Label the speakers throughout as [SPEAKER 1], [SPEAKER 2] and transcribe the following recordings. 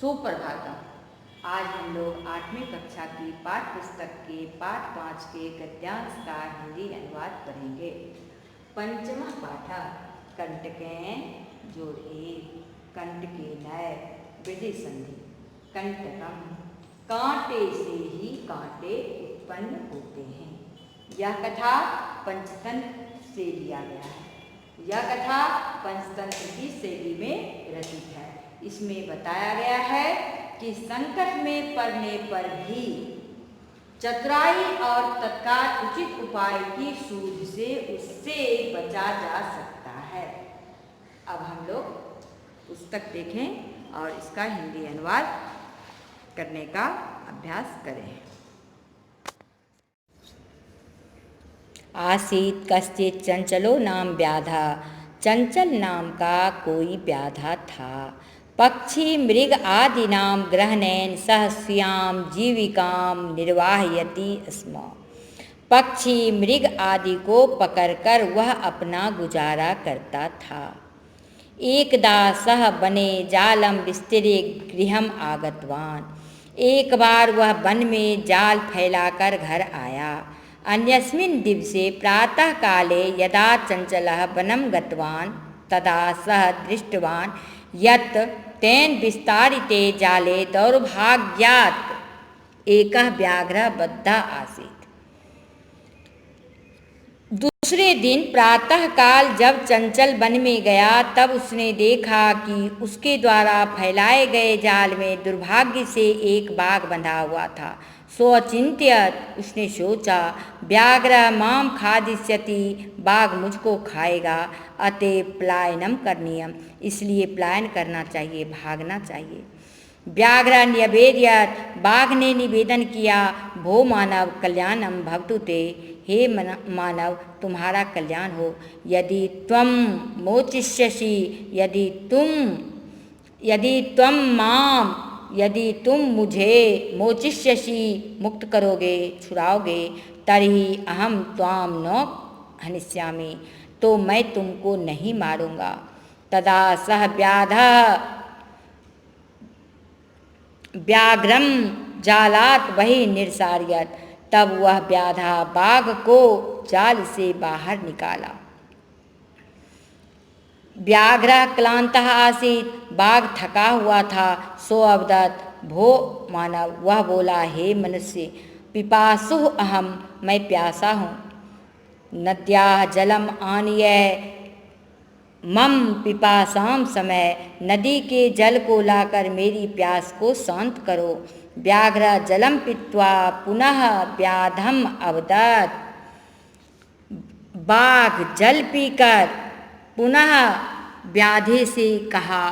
[SPEAKER 1] सुप्रभातम। आज हम लोग 8वीं कक्षा की पाठ्य पुस्तक के पाठ 5 के गद्यांश का हिंदी अनुवाद पढ़ेंगे। पंचमः पाठ कंटकें जोड़े कंटके नय विधि संधि। कंटकम कांटे से ही कांटे उत्पन्न होते हैं। यह कथा पंचतंत्र से लिया गया है। यह कथा पंचतंत्र की शैली में रचित है। इसमें बताया गया है कि संकट में पड़ने पर भी चतुराई और तत्काल उचित उपाय की सूझ से उससे बचा जा सकता है। अब हम लोग पुस्तक देखें और इसका हिंदी अनुवाद करने का अभ्यास करें। आसीत कश्चित चंचलो नाम व्याधा। चंचल नाम का कोई व्याधा था। पक्षी मृग आदि नाम ग्रहणेन सह स्याम जीविकाम निर्वाहयति स्म। पक्षी मृग आदि को पकड़कर वह अपना गुजारा करता था। एकदा सह बने जालम विस्तरे गृहम आगतवान। एक बार वह वन में जाल फैलाकर घर आया। अन्यस्मिन् दिवसे प्रातः काले यदा चंचलः वनं गतवान् तदा सः दृष्टवान् यत् तेन विस्तारिते जाले दौर्भाग्यात् एकः व्याघ्रः बद्धः आसीत्। दूसरे दिन प्रातः काल जब चंचल वन में गया तब उसने देखा कि उसके द्वारा फैलाए गए जाल में दुर्भाग्य से एक बाघ बंधा हुआ था। सो अचिंत्यत उसने सोचा, व्याघ्र माम खादिष्यति, बाघ मुझको खाएगा, अतः पलायनम करणीयम, इसलिए पलायन करना चाहिए, भागना चाहिए। व्याघ्र न्यवेदयत, बाघ ने निवेदन किया, भो मानव कल्याणम भवतु ते, हे मानव तुम्हारा कल्याण हो। यदि त्वम मोचिष्यसि, यदि तुम मुझे मोचिष्यसि मुक्त करोगे, छुड़ाओगे, तर्हि अहम त्वाम न हनिष्यामि, तो मैं तुमको नहीं मारूंगा। तदा सह व्याघ्रम जालात वही निरसार्यत, तब वह व्याधा बाघ को जाल से बाहर निकाला। व्याघ्र क्लांतः आसीत, बाघ थका हुआ था। सो अवदत्, भो मानव, वह बोला, हे मनुष्य, पिपासुः अहम, मैं प्यासा हूँ। नद्याः जलम आनीय मम पिपासाम समय, नदी के जल को लाकर मेरी प्यास को शांत करो। व्याघ्र जलम पीत्वा पुनः व्याधम अवदत्, बाघ जल पीकर पुनः व्याधे से कहा,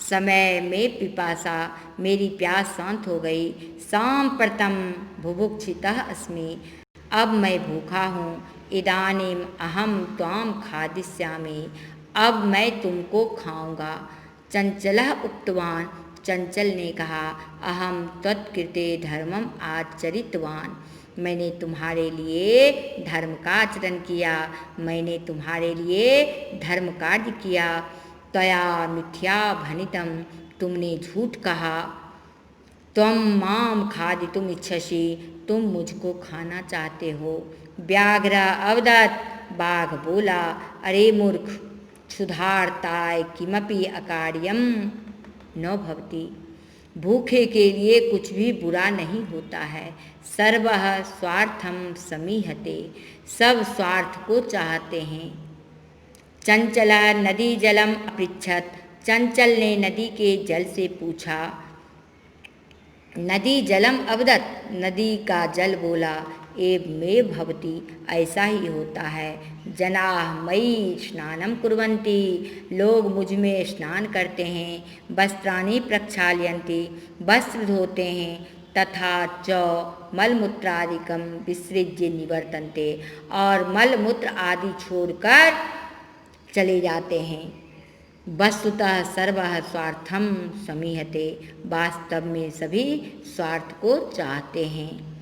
[SPEAKER 1] समय में पिपासा, मेरी प्यास शांत हो गई। सांप्रतम बुभुक्षितः अस्मि, अब मैं भूखा हूँ। इदानीम अहम त्वाम खादिष्यामि, अब मैं तुमको खाऊंगा। चंचलः उक्तवान, चंचल ने कहा, अहम त्वत्कृते धर्मम आचरितवान, मैंने तुम्हारे लिए धर्म का आचरण किया, मैंने तुम्हारे लिए धर्म कार्य किया। त्वया मिथ्या भनितम, तुमने झूठ कहा। त्वं माम खादितुम इच्छसि, तुम मुझको खाना चाहते हो। व्याघ्र अवदत्, बाघ बोला, अरे मूर्ख, क्षुधार्ताय किमपि अकार्यम न भवति, भूखे के लिए कुछ भी बुरा नहीं होता है। सर्वः स्वार्थम समीहते, सब स्वार्थ को चाहते हैं। चंचल नदी जलम अपृच्छत, चंचल ने नदी के जल से पूछा। नदी जलम अवदत्, नदी का जल बोला, एवमेव भवति, ऐसा ही होता है। जनाः मयि स्नानं कुर्वन्ति, लोग मुझ में स्नान करते हैं। वस्त्राणि प्रक्षाल्यन्ति, वस्त्र धोते हैं। तथा च मलमूत्रादिकं विसृज्य निवर्तन्ते, और मलमूत्र आदि छोड़कर चले जाते हैं। वस्तुतः सर्वः स्वार्थम समीहते, वास्तव में सभी स्वार्थ को चाहते हैं।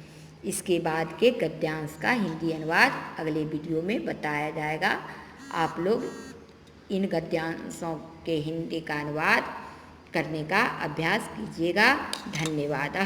[SPEAKER 1] इसके बाद के गद्यांश का हिंदी अनुवाद अगले वीडियो में बताया जाएगा। आप लोग इन गद्यांशों के हिंदी का अनुवाद करने का अभ्यास कीजिएगा। धन्यवाद।